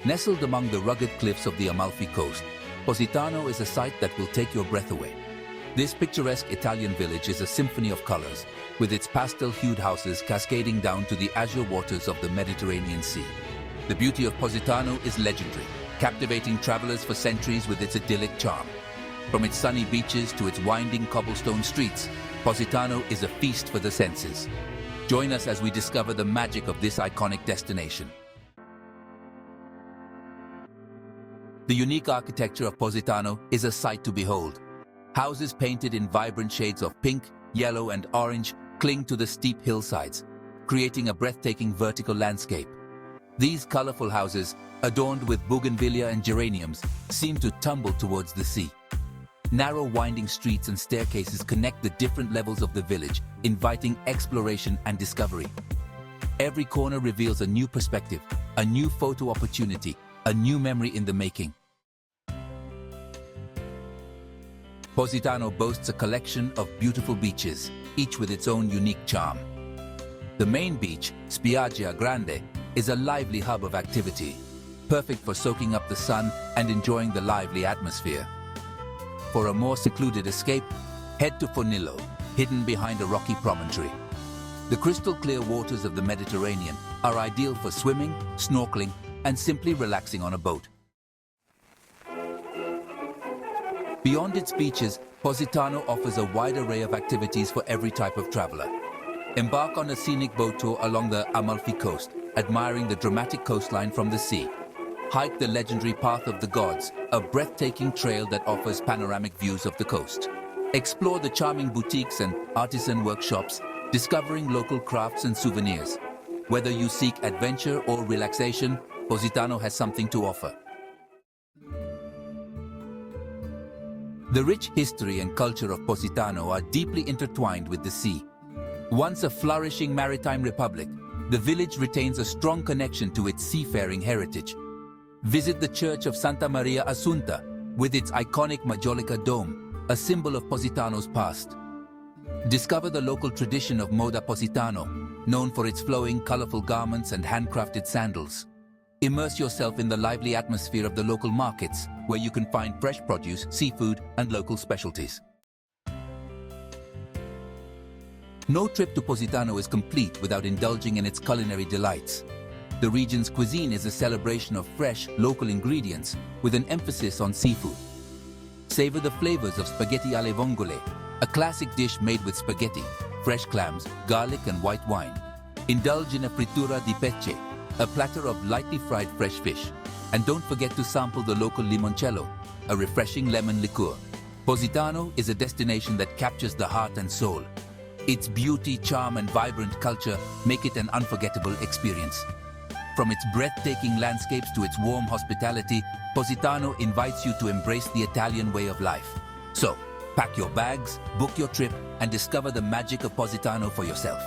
Nestled among the rugged cliffs of the Amalfi Coast, Positano is a sight that will take your breath away. This picturesque Italian village is a symphony of colors, with its pastel-hued houses cascading down to the azure waters of the Mediterranean Sea. The beauty of Positano is legendary, captivating travelers for centuries with its idyllic charm. From its sunny beaches to its winding cobblestone streets, Positano is a feast for the senses. Join us as we discover the magic of this iconic destination. The unique architecture of Positano is a sight to behold. Houses painted in vibrant shades of pink, yellow, and orange cling to the steep hillsides, creating a breathtaking vertical landscape. These colorful houses, adorned with bougainvillea and geraniums, seem to tumble towards the sea. Narrow winding streets and staircases connect the different levels of the village, inviting exploration and discovery. Every corner reveals a new perspective, a new photo opportunity, a new memory in the making. Positano boasts a collection of beautiful beaches, each with its own unique charm. The main beach, Spiaggia Grande, is a lively hub of activity, perfect for soaking up the sun and enjoying the lively atmosphere. For a more secluded escape, head to Fornillo, hidden behind a rocky promontory. The crystal-clear waters of the Mediterranean are ideal for swimming, snorkeling, and simply relaxing on a boat. Beyond its beaches, Positano offers a wide array of activities for every type of traveler. Embark on a scenic boat tour along the Amalfi Coast, admiring the dramatic coastline from the sea. Hike the legendary Path of the Gods, a breathtaking trail that offers panoramic views of the coast. Explore the charming boutiques and artisan workshops, discovering local crafts and souvenirs. Whether you seek adventure or relaxation, Positano has something to offer. The rich history and culture of Positano are deeply intertwined with the sea. Once a flourishing maritime republic, the village retains a strong connection to its seafaring heritage. Visit the Church of Santa Maria Assunta with its iconic majolica dome, a symbol of Positano's past. Discover the local tradition of Moda Positano, known for its flowing, colorful garments and handcrafted sandals. Immerse yourself in the lively atmosphere of the local markets, where you can find fresh produce, seafood, and local specialties. No trip to Positano is complete without indulging in its culinary delights. The region's cuisine is a celebration of fresh, local ingredients with an emphasis on seafood. Savor the flavors of spaghetti alle vongole, a classic dish made with spaghetti, fresh clams, garlic, and white wine. Indulge in a frittura di pesce, a platter of lightly fried fresh fish. And don't forget to sample the local limoncello, a refreshing lemon liqueur. Positano is a destination that captures the heart and soul. Its beauty, charm, and vibrant culture make it an unforgettable experience. From its breathtaking landscapes to its warm hospitality, Positano invites you to embrace the Italian way of life. So, pack your bags, book your trip, and discover the magic of Positano for yourself.